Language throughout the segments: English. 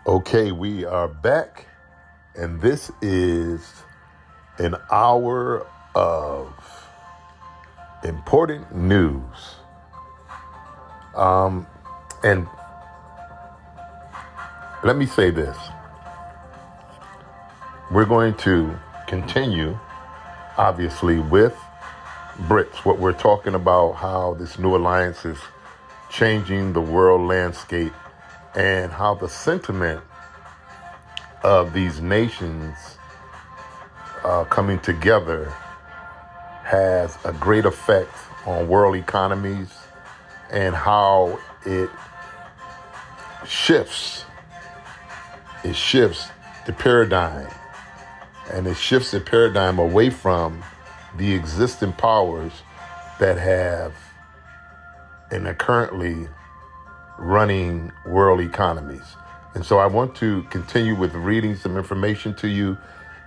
Okay, we are back, and this is an hour of important news. And let me say this. We're going to continue, obviously, with BRICS, what we're talking about, how this new alliance is changing the world landscape and how the sentiment of these nations coming together has a great effect on world economies and how shifts it shifts the paradigm, and it shifts the paradigm away from the existing powers that have and are currently running world economies. And so I want to continue with reading some information to you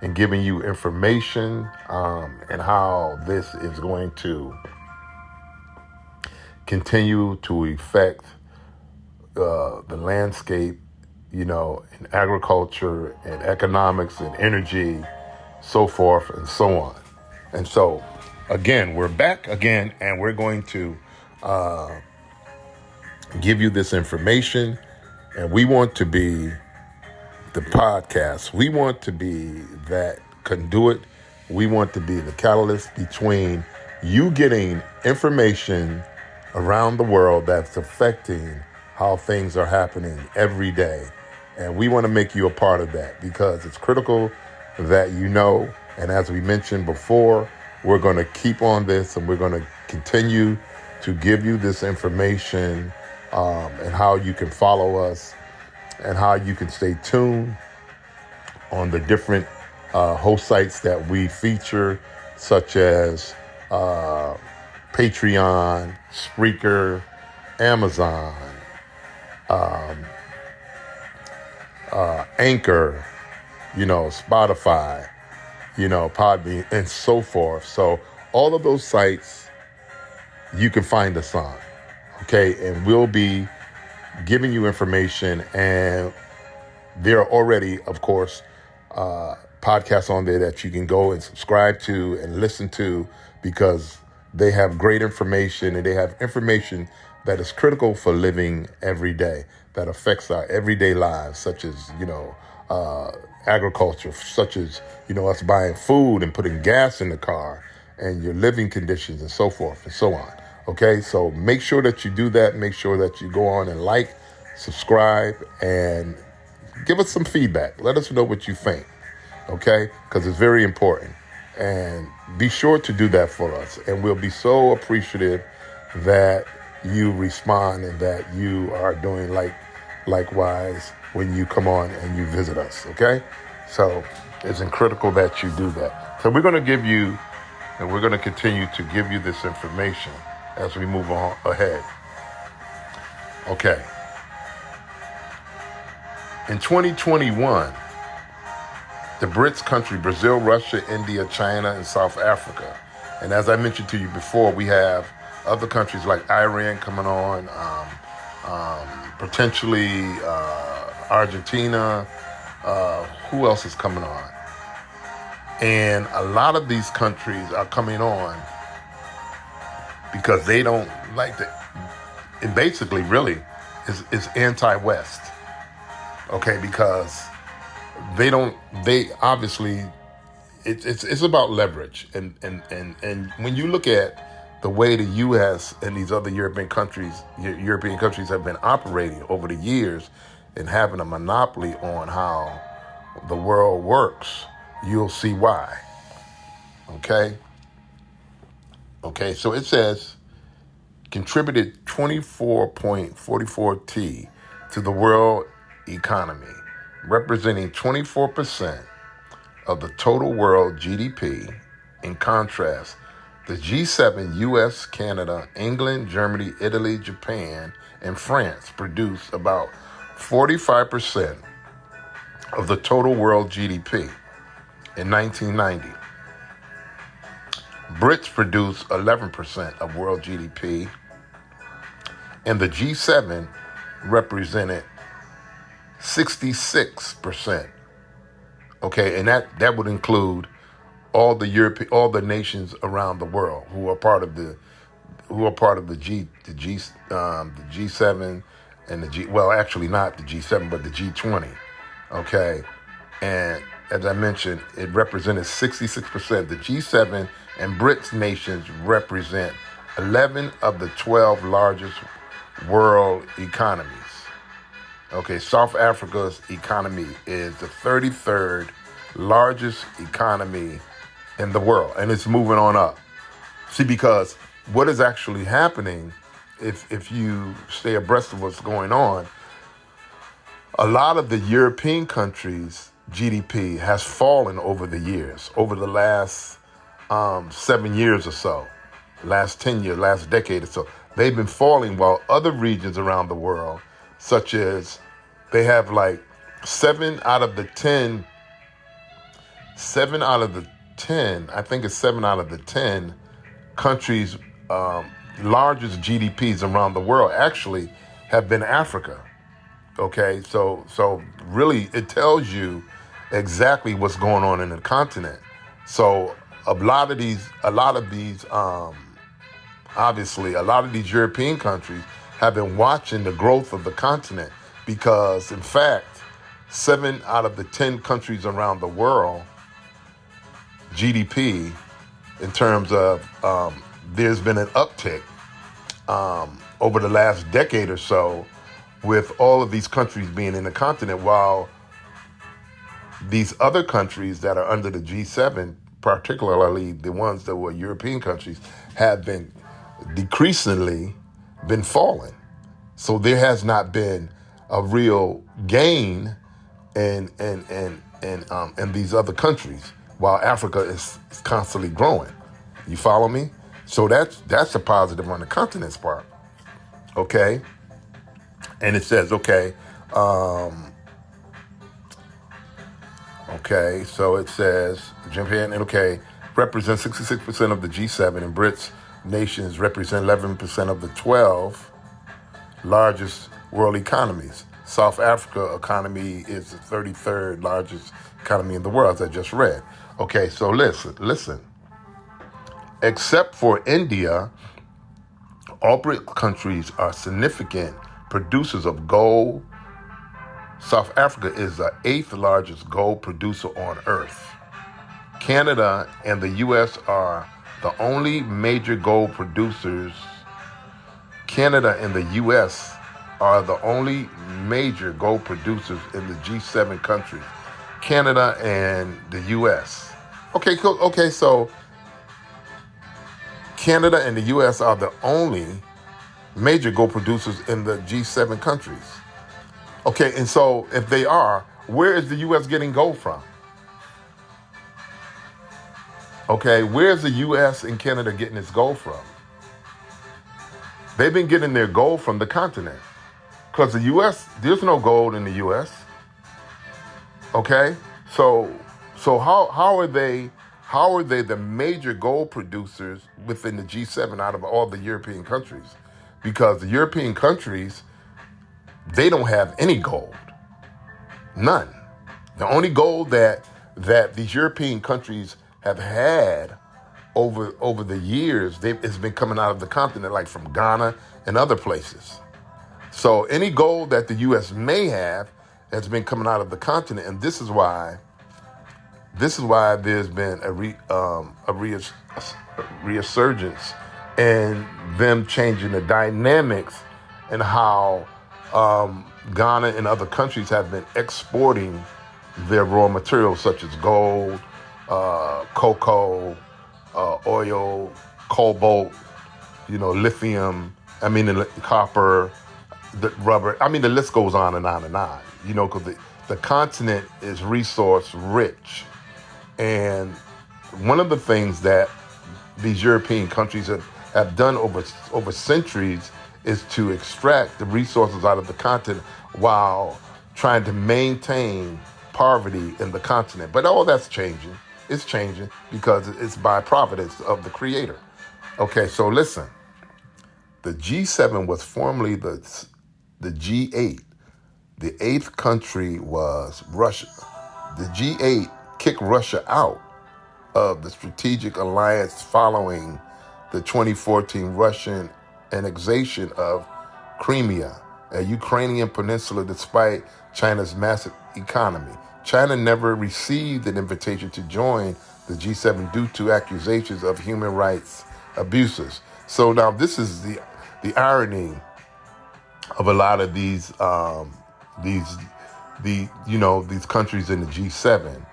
and giving you information and how this is going to continue to affect the landscape, in agriculture and economics and energy, so forth and so on. And so, again, we're back again, and we're going to give you this information. And we want to be the podcast. We want to be that conduit. We want to be the catalyst between you getting information around the world that's affecting how things are happening every day. And we want to make you a part of that because it's critical that you know. And as we mentioned before, we're going to keep on this, and we're going to continue to give you this information and how you can follow us and how you can stay tuned on the different host sites that we feature, such as Patreon, Spreaker, Amazon, Anchor, Spotify, Podbean, and so forth. So all of those sites you can find us on, okay? And we'll be giving you information, and there are already, of course, podcasts on there that you can go and subscribe to and listen to because they have great information, and they have information that is critical for living every day, that affects our everyday lives, such as, agriculture, such as, us buying food and putting gas in the car and your living conditions and so forth and so on. Okay, so make sure that you do that. Make sure that you go on and like, subscribe, and give us some feedback. Let us know what you think, okay? Because it's very important. And be sure to do that for us. And we'll be so appreciative that you respond and that you are doing likewise when you come on and you visit us, okay? So it's critical that you do that. So we're going to give you, and we're going to continue to give you this information as we move on ahead. Okay. In 2021, the BRICS country, Brazil, Russia, India, China, and South Africa. And as I mentioned to you before, we have other countries like Iran coming on, potentially Argentina. Who else is coming on? And a lot of these countries are coming on because they don't like the, it basically really is anti-West. Okay, because they obviously, it's about leverage. And when you look at the way the U.S. and these other European countries have been operating over the years and having a monopoly on how the world works, you'll see why. Okay, so it says contributed 24.44 T to the world economy, representing 24% of the total world GDP. In contrast, the G7, US, Canada, England, Germany, Italy, Japan, and France produce about 45% of the total world GDP. In 1990, BRICS produced 11% of world GDP, and the G7 represented 66%. Okay, and that would include all the nations around the world who are part of the G7 and the G. Well, actually not the G7, but the G20. Okay, and as I mentioned, it represented 66%. The G7 and BRICS nations represent 11 of the 12 largest world economies. Okay, South Africa's economy is the 33rd largest economy in the world, and it's moving on up. See, because what is actually happening, if you stay abreast of what's going on, a lot of the European countries' GDP has fallen over the years, over the last 7 years or so, last 10 years, last decade or so. They've been falling while other regions around the world, such as they have like 7 out of the 10, I think it's 7 out of the 10 countries' largest GDPs around the world actually have been Africa. Okay, so really, it tells you exactly what's going on in the continent. So obviously, a lot of these European countries have been watching the growth of the continent because, in fact, 7 out of the 10 countries around the world GDP, in terms of there's been an uptick over the last decade or so with all of these countries being in the continent, while these other countries that are under the G7, particularly the ones that were European countries, have been decreasingly been falling. So there has not been a real gain in these other countries, while Africa is constantly growing. You follow me? So that's a positive on the continent's part. Okay. And it says, so it says Japan, represents 66% of the G7, and BRICS nations represent 11% of the 12 largest world economies. South Africa economy is the 33rd largest economy in the world, as I just read. Okay, so listen. Except for India, all BRICS countries are significant producers of gold. South Africa is the 8th largest gold producer on Earth. Canada and the U.S. are the only major gold producers. Canada and the U.S. are the only major gold producers in the G7 countries. Canada and the U.S. Okay, cool. Okay, so Canada and the U.S. are the only major gold producers in the G7 countries. Okay, and so if they are, where is the U.S. getting gold from? Okay, where's the U.S. and Canada getting its gold from? They've been getting their gold from the continent. Because the U.S., there's no gold in the U.S. Okay, so how are they the major gold producers within the G7 out of all the European countries? Because the European countries, they don't have any gold, none. The only gold that these European countries have had over the years, it's been coming out of the continent, like from Ghana and other places. So any gold that the U.S. may have has been coming out of the continent, and this is why there's been a resurgence in them changing the dynamics and how Ghana and other countries have been exporting their raw materials such as gold, cocoa, oil, cobalt, lithium, copper, the rubber. The list goes on and on and on, because the continent is resource rich. And one of the things that these European countries have done over centuries is to extract the resources out of the continent while trying to maintain poverty in the continent. But all that's changing. It's changing because it's by providence of the Creator. Okay, so listen. The G7 was formerly the G8, The eighth country was Russia. The G8 kicked Russia out of the strategic alliance following the 2014 Russian annexation of Crimea, a Ukrainian peninsula, despite China's massive economy. China never received an invitation to join the G7 due to accusations of human rights abuses. So now this is the irony of a lot of these these countries in the G7,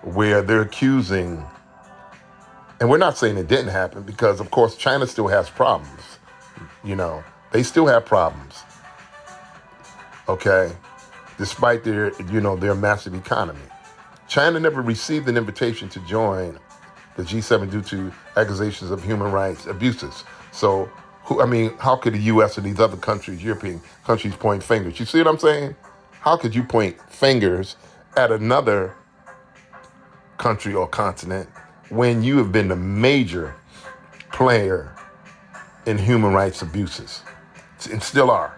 where they're accusing, and we're not saying it didn't happen, because of course China still has problems. They still have problems. Okay, despite their massive economy. China never received an invitation to join the G7 due to accusations of human rights abuses. So, how could the U.S. and these other countries, European countries, point fingers? You see what I'm saying? How could you point fingers at another country or continent when you have been the major player in human rights abuses, and still are?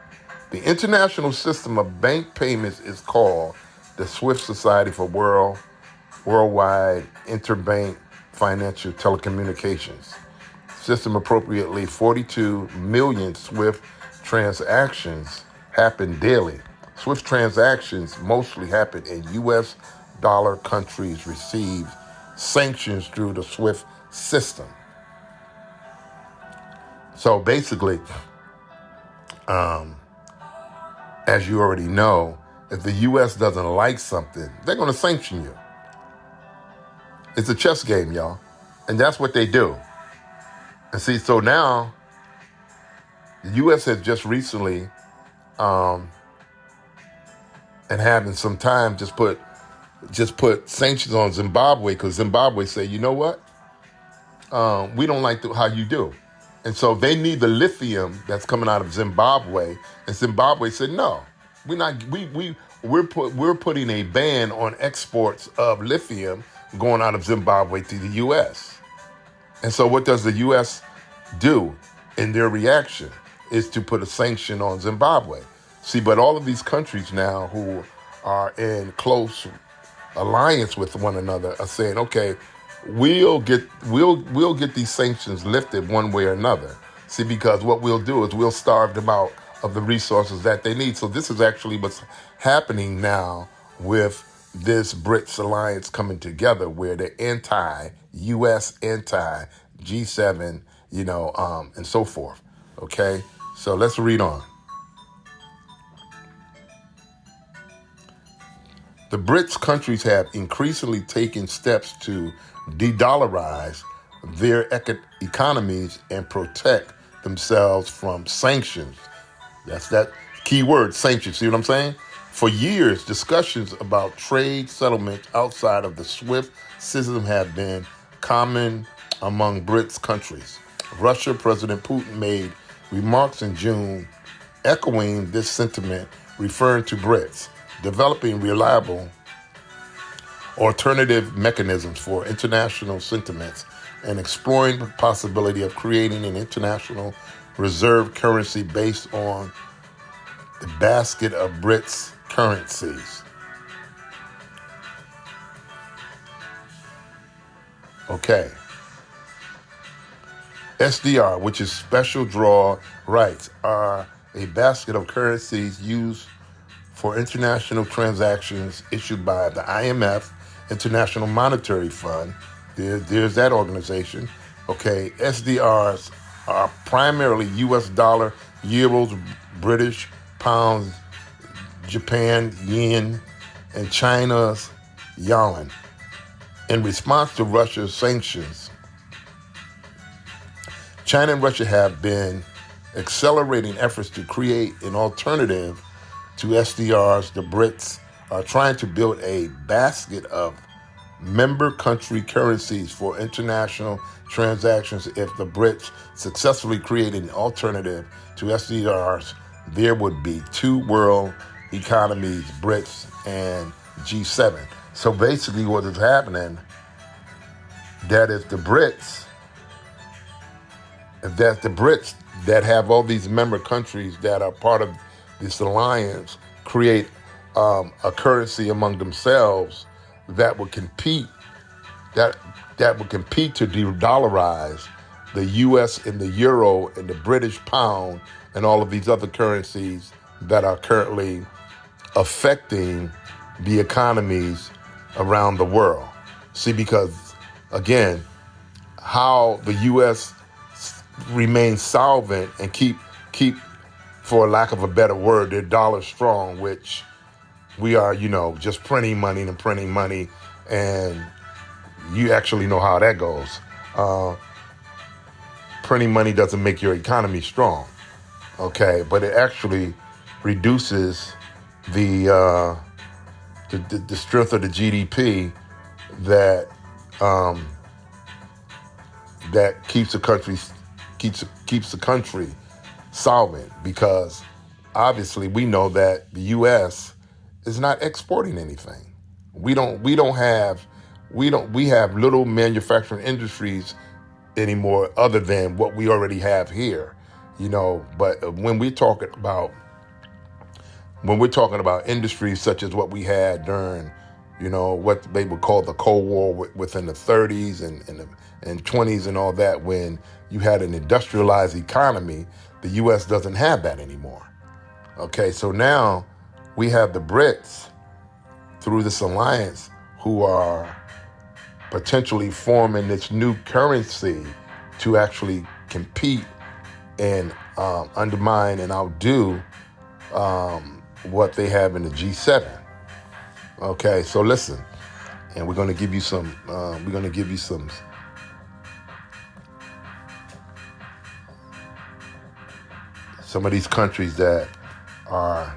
The international system of bank payments is called the SWIFT Society for Worldwide Interbank Financial Telecommunications System. Appropriately 42 million SWIFT transactions happen daily. SWIFT transactions mostly happen in U.S. dollar. Countries receive sanctions through the SWIFT system. So basically, as you already know, if the U.S. doesn't like something, they're going to sanction you. It's a chess game, y'all. And that's what they do. And see, so now, the U.S. has just recently, and having some time, just put sanctions on Zimbabwe, because Zimbabwe say, you know what? We don't like how you do. And so they need the lithium that's coming out of Zimbabwe. And Zimbabwe said, no, we're putting a ban on exports of lithium going out of Zimbabwe to the U.S. And so what does the U.S. do in their reaction is to put a sanction on Zimbabwe. See, but all of these countries now who are in close alliance with one another are saying, okay, we'll get these sanctions lifted one way or another. See, because what we'll do is we'll starve them out of the resources that they need. So this is actually what's happening now with this BRICS alliance coming together, where they're anti-U.S., anti-G7, and so forth. Okay, so let's read on. The BRICS countries have increasingly taken steps to de-dollarize their economies and protect themselves from sanctions. That's that key word, sanctions. See what I'm saying? For years, discussions about trade settlement outside of the SWIFT system have been common among BRICS countries. Russia President Putin made remarks in June echoing this sentiment, referring to BRICS developing reliable alternative mechanisms for international sentiments and exploring the possibility of creating an international reserve currency based on the basket of BRICS currencies. Okay. SDR, which is special draw rights, are a basket of currencies used for international transactions issued by the IMF, International Monetary Fund. There's that organization. Okay, SDRs are primarily US dollar, euros, British pounds, Japan yen, and China's yuan. In response to Russia's sanctions, China and Russia have been accelerating efforts to create an alternative to SDRs. The BRICS are trying to build a basket of member country currencies for international transactions. If the BRICS successfully create an alternative to SDRs, there would be two world economies, BRICS and G7. So basically what is happening, that if the BRICS that have all these member countries that are part of this alliance create a currency among themselves that would compete that that would compete to de-dollarize the U.S. and the euro and the British pound and all of these other currencies that are currently affecting the economies around the world. See, because again, how the U.S. remain solvent and keep, for lack of a better word, their dollar strong, which we are, just printing money and printing money, and you actually know how that goes. Printing money doesn't make your economy strong, okay, but it actually reduces the strength of the GDP that that keeps the country solvent, because obviously we know that the U.S. is not exporting anything. We have little manufacturing industries anymore other than what we already have here, but when we're talking about industries such as what we had during, what they would call the Cold War within the 30s and 20s and all that, when you had an industrialized economy, the U.S. doesn't have that anymore. Okay, so now we have the Brits through this alliance who are potentially forming this new currency to actually compete and undermine and outdo what they have in the G7. Okay, so listen, and we're going to give you some. Some of these countries that are,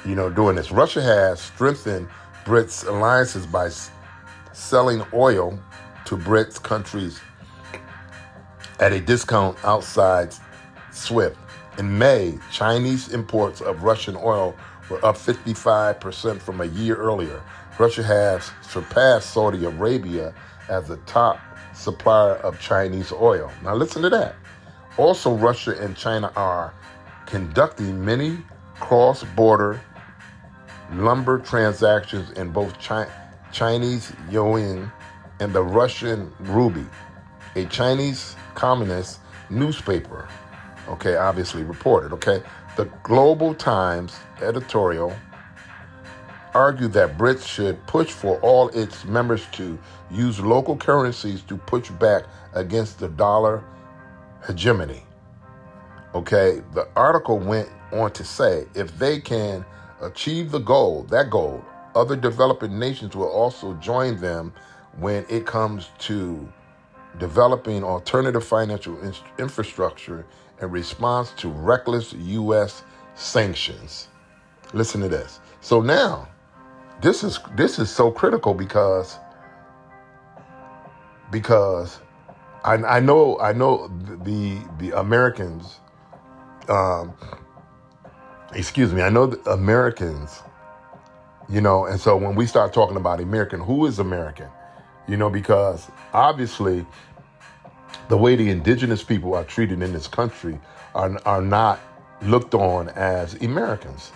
doing this. Russia has strengthened Brits' alliances by selling oil to Brits countries at a discount outside SWIFT. In May, Chinese imports of Russian oil were up 55% from a year earlier. Russia has surpassed Saudi Arabia as the top supplier of Chinese oil. Now listen to that. Also, Russia and China are conducting many cross-border lumber transactions in both Chinese yuan and the Russian ruble. A Chinese communist newspaper, obviously reported, The Global Times editorial argued that Brits should push for all its members to use local currencies to push back against the dollar hegemony. The article went on to say if they can achieve that goal, other developing nations will also join them when it comes to developing alternative financial infrastructure in response to reckless U.S. sanctions. Listen to this. So now, this is so critical because I know the Americans. I know the Americans. And so when we start talking about American, who is American? Because obviously the way the indigenous people are treated in this country are not looked on as Americans,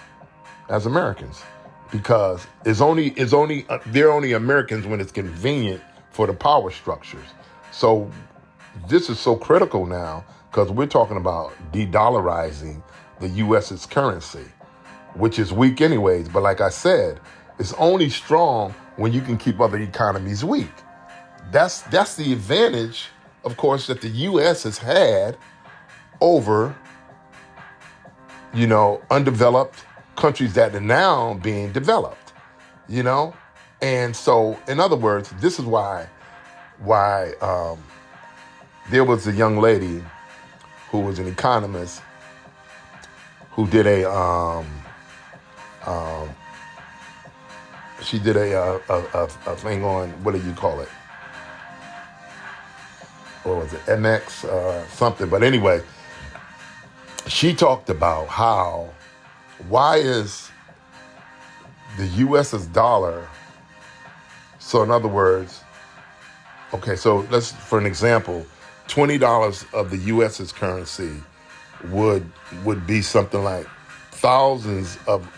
because they're only Americans when it's convenient for the power structures. So this is so critical now because we're talking about de-dollarizing the U.S.'s currency, which is weak anyways. But like I said, it's only strong when you can keep other economies weak. That's the advantage, of course, that the U.S. has had over, undeveloped countries that are now being developed, And so, in other words, this is why there was a young lady who was an economist who did she did a thing on, what do you call it? Or was it MX something? But anyway, she talked about why is the U.S.'s dollar, so in other words, so for an example, $20 of the U.S.'s currency would be something like thousands of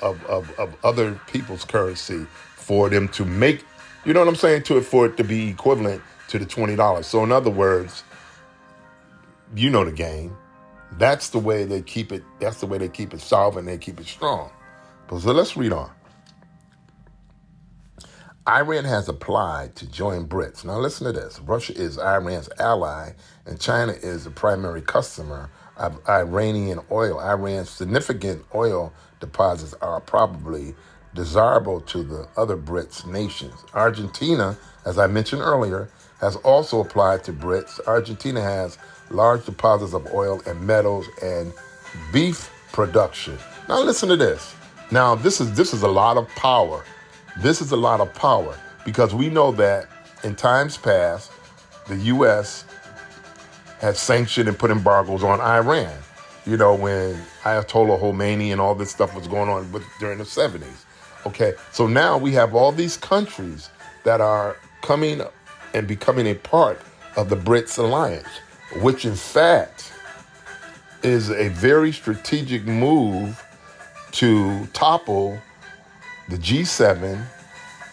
other people's currency for them to make, you know what I'm saying, for it to be equivalent to the $20. So in other words, you know the game. That's the way they keep it. That's the way they keep it solvent. They keep it strong. So let's read on. Iran has applied to join BRICS. Now listen to this. Russia is Iran's ally, and China is the primary customer of Iranian oil. Iran's significant oil deposits are probably desirable to the other BRICS nations. Argentina, as I mentioned earlier, has also applied to BRICS. Argentina has large deposits of oil and metals and beef production. Now listen to this. Now this is a lot of power. This is a lot of power because we know that in times past, the U.S. has sanctioned and put embargoes on Iran. You know, when Ayatollah Khomeini and all this stuff was going on during the 70s. Okay, so now we have all these countries that are coming and becoming a part of the BRICS alliance, which in fact is a very strategic move to topple the G7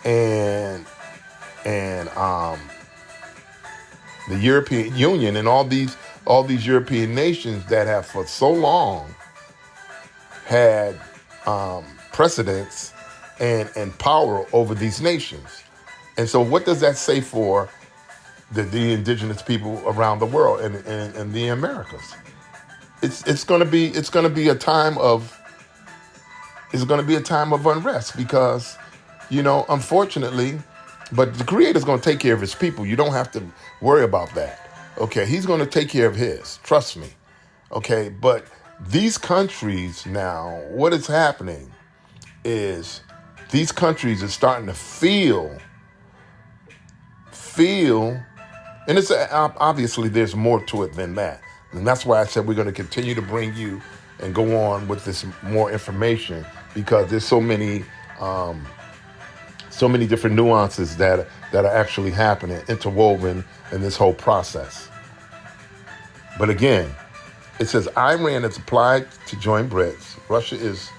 and the European Union and all these European nations that have for so long had precedence and power over these nations. And so what does that say for the indigenous people around the world and the Americas? It's going to be a time of unrest because, you know, unfortunately, but the Creator's going to take care of his people. You don't have to worry about that. Okay, he's going to take care of his. Trust me. Okay, but these countries now, what is happening is these countries are starting to feel, and it's obviously there's more to it than that. And that's why I said we're going to continue to bring you and go on with this more information because there's so many different nuances that are actually happening, interwoven in this whole process. But again, it says Iran has applied to join BRICS. Russia is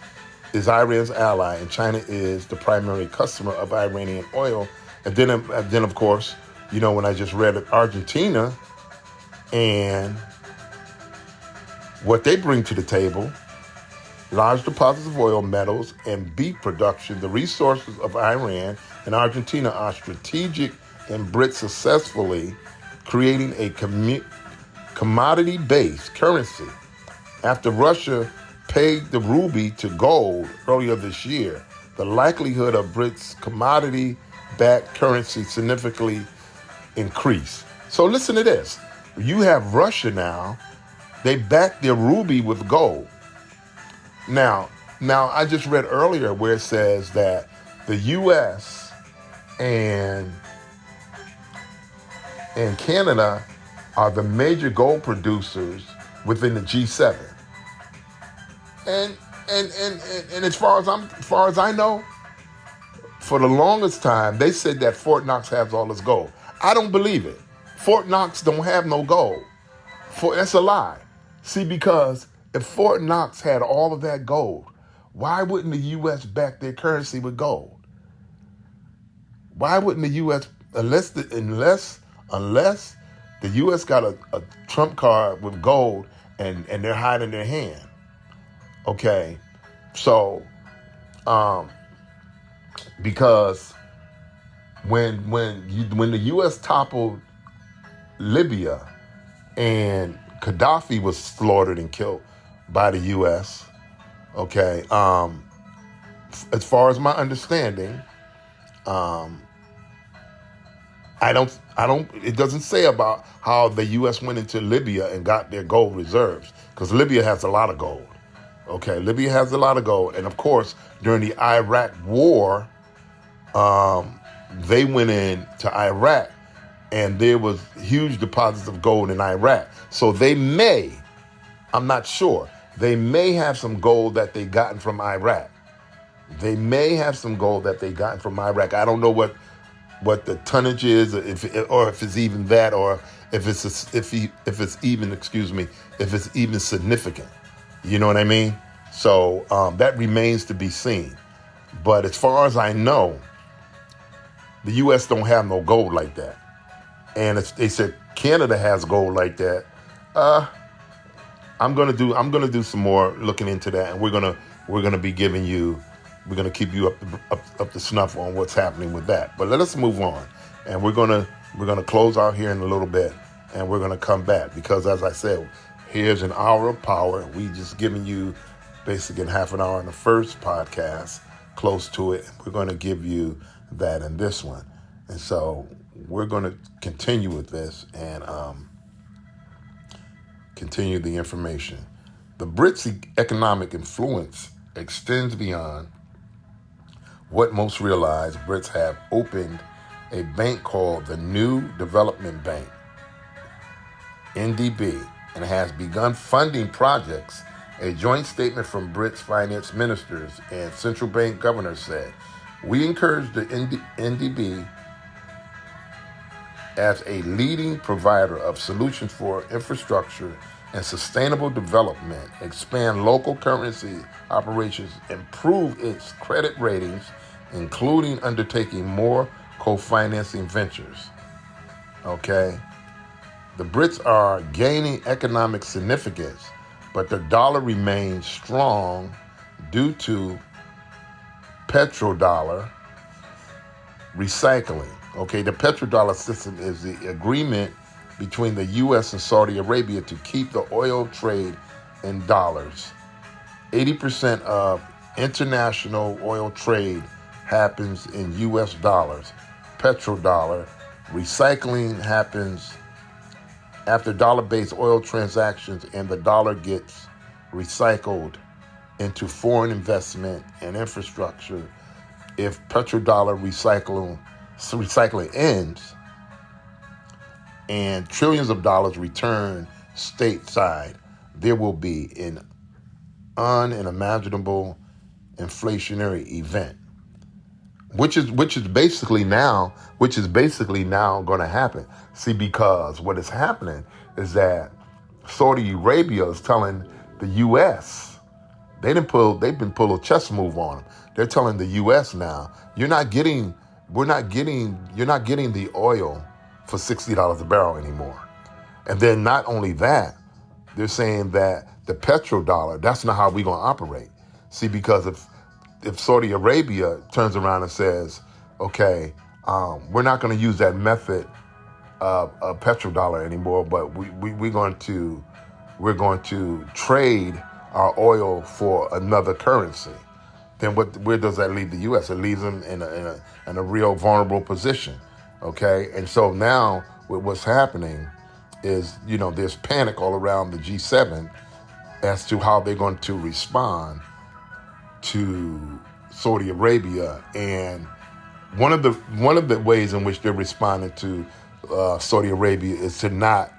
Iran's ally, and China is the primary customer of Iranian oil. And then of course, you know, when I just read it, Argentina and what they bring to the table, large deposits of oil, metals, and beef production. The resources of Iran and Argentina are strategic and BRICS successfully creating a commodity-based currency. After Russia pegged the ruby to gold earlier this year, the likelihood of BRICS commodity-backed currency significantly increased. So listen to this. You have Russia now. They back their ruby with gold. Now I just read earlier where it says that the U.S. and Canada are the major gold producers within the G7. And as far as I know, for the longest time they said that Fort Knox has all this gold. I don't believe it. Fort Knox don't have no gold. That's a lie. See, because if Fort Knox had all of that gold, why wouldn't the U.S. back their currency with gold? Why wouldn't the U.S. unless the U.S. got a trump card with gold and they're hiding their hand? Okay, so because when the U.S. toppled Libya and Gaddafi was slaughtered and killed by the U.S., okay, as far as my understanding, it doesn't say about how the U.S. went into Libya and got their gold reserves, because Libya has a lot of gold. Okay, Libya has a lot of gold. And of course, during the Iraq war, they went into Iraq and there was huge deposits of gold in Iraq. So they may, I'm not sure, they may have some gold that they gotten from Iraq. They may have some gold that they gotten from Iraq. I don't know what the tonnage is, if it's even that, or if it's even significant. You know what I mean? So that remains to be seen. But as far as I know, the U.S. don't have no gold like that. And they said Canada has gold like that. I'm gonna do some more looking into that, and we're gonna be giving you, we're gonna keep you up to snuff on what's happening with that. But let us move on, and we're gonna close out here in a little bit, and we're gonna come back because, as I said, here's an hour of power. We just giving you basically in half an hour in the first podcast, close to it. We're gonna give you that in this one, and so we're gonna continue with this and continue the information. The Brits' economic influence extends beyond what most realize. Brits have opened a bank called the New Development Bank, NDB, and has begun funding projects. A joint statement from Brits finance ministers and central bank governors said, "We encourage the NDB as a leading provider of solutions for infrastructure and sustainable development, expand local currency operations, improve its credit ratings, including undertaking more co-financing ventures." Okay? The Brits are gaining economic significance, but the dollar remains strong due to petrodollar recycling. Okay, the petrodollar system is the agreement between the U.S. and Saudi Arabia to keep the oil trade in dollars. 80% of international oil trade happens in U.S. dollars. Petrodollar recycling happens after dollar-based oil transactions, and the dollar gets recycled into foreign investment and infrastructure. If petrodollar recycling ends and trillions of dollars return stateside, there will be an unimaginable inflationary event, which is basically now going to happen. See, because what is happening is that Saudi Arabia is telling the U.S. they've been pulling a chess move on them. They're telling the U.S. now, you're not getting the oil for $60 a barrel anymore. And then not only that, they're saying that the petrodollar, that's not how we're going to operate. See, because if Saudi Arabia turns around and says, okay, we're not going to use that method of petrodollar anymore, but we're going to trade our oil for another currency, then where does that leave the U.S.? It leaves them in a real vulnerable position, okay? And so now what's happening is, there's panic all around the G7 as to how they're going to respond to Saudi Arabia. And one of the ways in which they're responding to Saudi Arabia is to not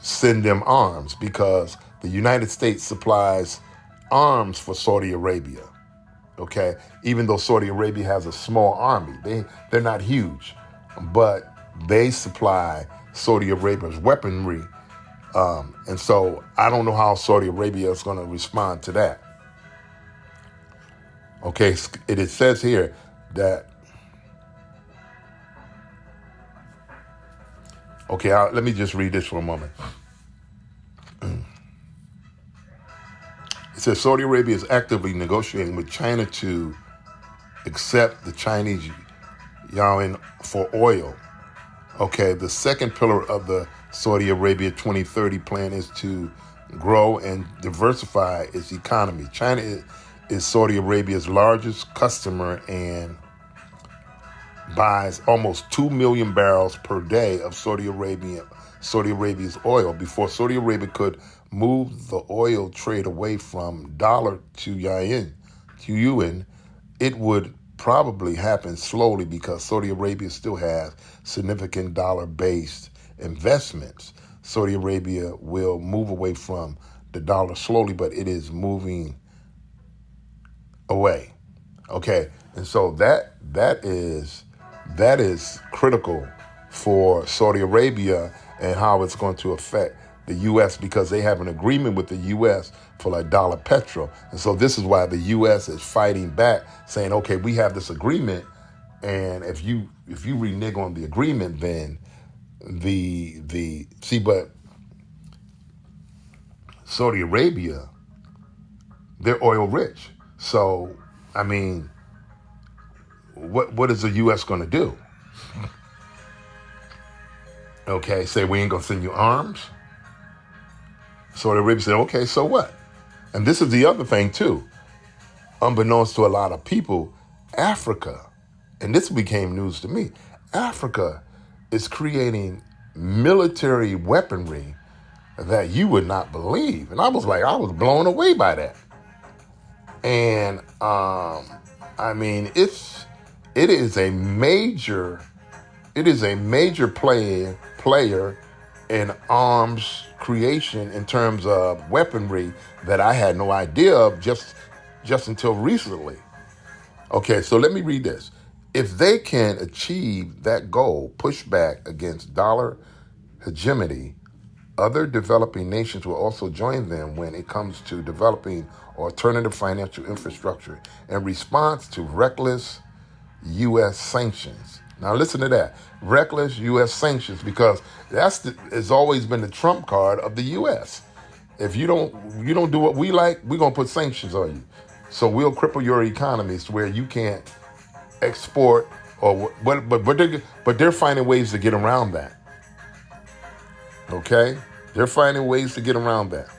send them arms, because the United States supplies arms for Saudi Arabia. Okay, even though Saudi Arabia has a small army, they're not huge, but they supply Saudi Arabia's weaponry, and so I don't know how Saudi Arabia is going to respond to that. Okay, it says here that. Okay, let me just read this for a moment. It says Saudi Arabia is actively negotiating with China to accept the Chinese yuan for oil. Okay, the second pillar of the Saudi Arabia 2030 plan is to grow and diversify its economy. China is Saudi Arabia's largest customer and buys almost 2 million barrels per day of Saudi Arabia's oil. Before Saudi Arabia could move the oil trade away from dollar to yuan, it would probably happen slowly because Saudi Arabia still has significant dollar-based investments. Saudi Arabia will move away from the dollar slowly, but it is moving away. Okay, and so that is critical for Saudi Arabia and how it's going to affect the U.S. because they have an agreement with the U.S. for like dollar petrol. And so this is why the U.S. is fighting back, saying, okay, we have this agreement, and if you renege on the agreement, then but Saudi Arabia, they're oil rich. So, I mean, what is the U.S. going to do? Okay, say we ain't going to send you arms. Saudi Arabia said, okay, so what? And this is the other thing, too. Unbeknownst to a lot of people, Africa, and this became news to me, Africa is creating military weaponry that you would not believe. And I was blown away by that. And I mean, it is a major player in arms creation in terms of weaponry that I had no idea of just until recently. Okay, so let me read this. If they can achieve that goal, push back against dollar hegemony, other developing nations will also join them when it comes to developing alternative financial infrastructure in response to reckless U.S. sanctions. Now listen to that. Reckless U.S. sanctions, because it's always been the trump card of the U.S. If you don't do what we like, we're going to put sanctions on you. So we'll cripple your economies to where you can't export but they're finding ways to get around that. Okay? They're finding ways to get around that.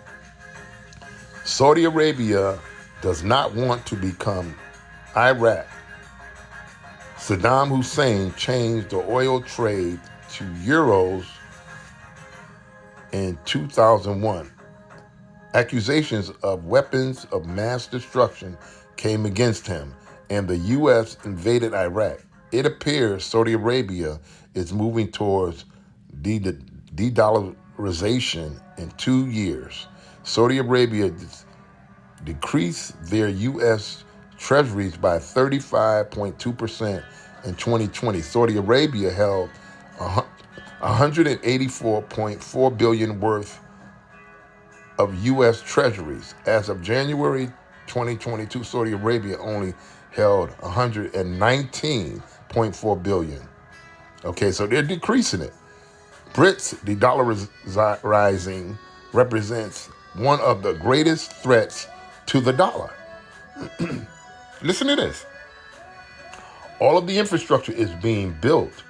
Saudi Arabia does not want to become Iraq. Saddam Hussein changed the oil trade to euros in 2001. Accusations of weapons of mass destruction came against him, and the U.S. invaded Iraq. It appears Saudi Arabia is moving towards de-dollarization in 2 years. Saudi Arabia decreased their U.S. treasuries by 35.2% in 2020. Saudi Arabia held $184.4 billion worth of U.S. treasuries. As of January 2022, Saudi Arabia only held $119.4 billion. Okay, so they're decreasing it. Brits de-dollarizing represents one of the greatest threats to the dollar. Listen to this. All of the infrastructure is being built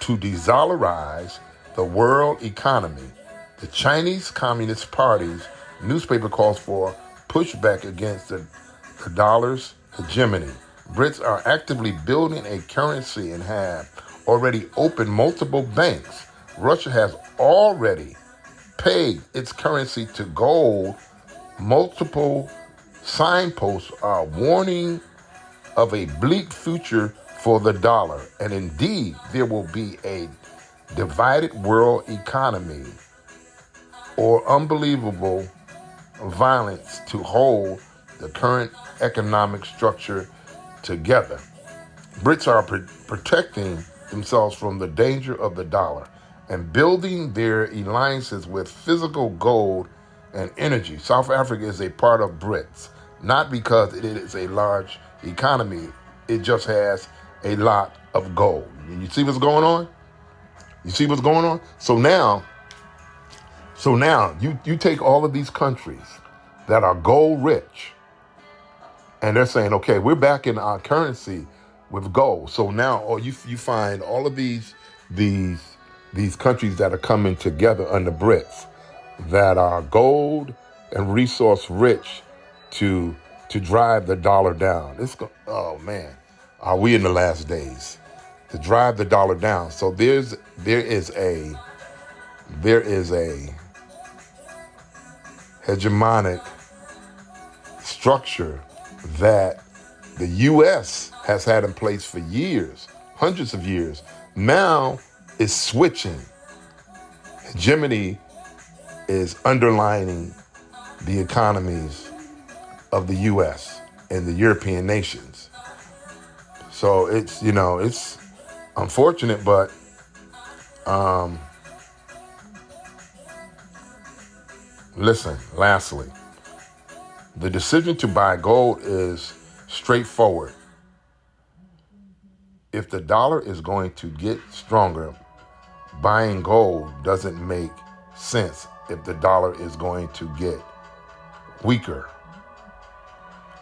to de-dollarize the world economy. The Chinese Communist Party's newspaper calls for pushback against the dollar's hegemony. Brits are actively building a currency and have already opened multiple banks. Russia has already pegged its currency to gold. Multiple signposts are warning of a bleak future for the dollar. And indeed, there will be a divided world economy or unbelievable violence to hold the current economic structure together. Brits are protecting themselves from the danger of the dollar and building their alliances with physical gold and energy. South Africa is a part of Brits, not because it is a large economy. It just has a lot of gold. You see what's going on? You see what's going on? So now you take all of these countries that are gold rich, and they're saying, okay, we're backing our currency with gold. So now you find all of these countries that are coming together under Brits that are gold and resource rich to drive the dollar down. Oh man, are we in the last days to drive the dollar down? So there is a hegemonic structure that the U.S. has had in place for years, hundreds of years. Now it's switching. Hegemony is underlining the economies of the U.S. and the European nations. So it's unfortunate, but Listen, lastly, the decision to buy gold is straightforward. If the dollar is going to get stronger, buying gold doesn't make sense. If the dollar is going to get weaker,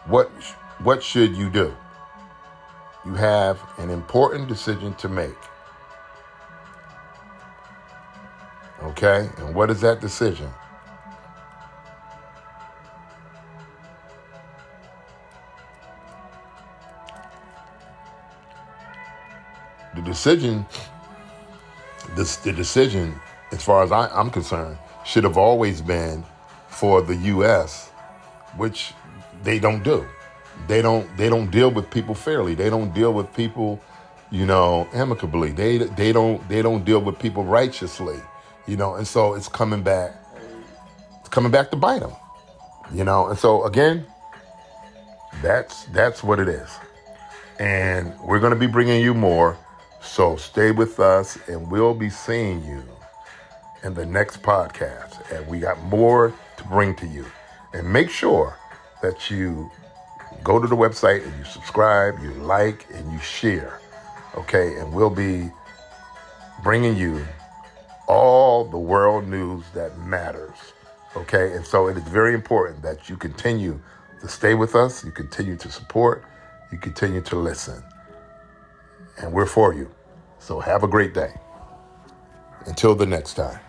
what should you do? You have an important decision to make. Okay? And what is that decision? The decision, the decision, as far as I'm concerned, should have always been for the U.S., which they don't do. They don't deal with people fairly. They don't deal with people, amicably. They don't deal with people righteously, and so it's coming back to bite them, And so again, that's what it is. And we're going to be bringing you more. So stay with us, and we'll be seeing you in the next podcast. And we got more to bring to you. And make sure that you go to the website and you subscribe, you like, and you share. Okay? And we'll be bringing you all the world news that matters. Okay? And so it is very important that you continue to stay with us, you continue to support, you continue to listen. And we're for you. So have a great day. Until the next time.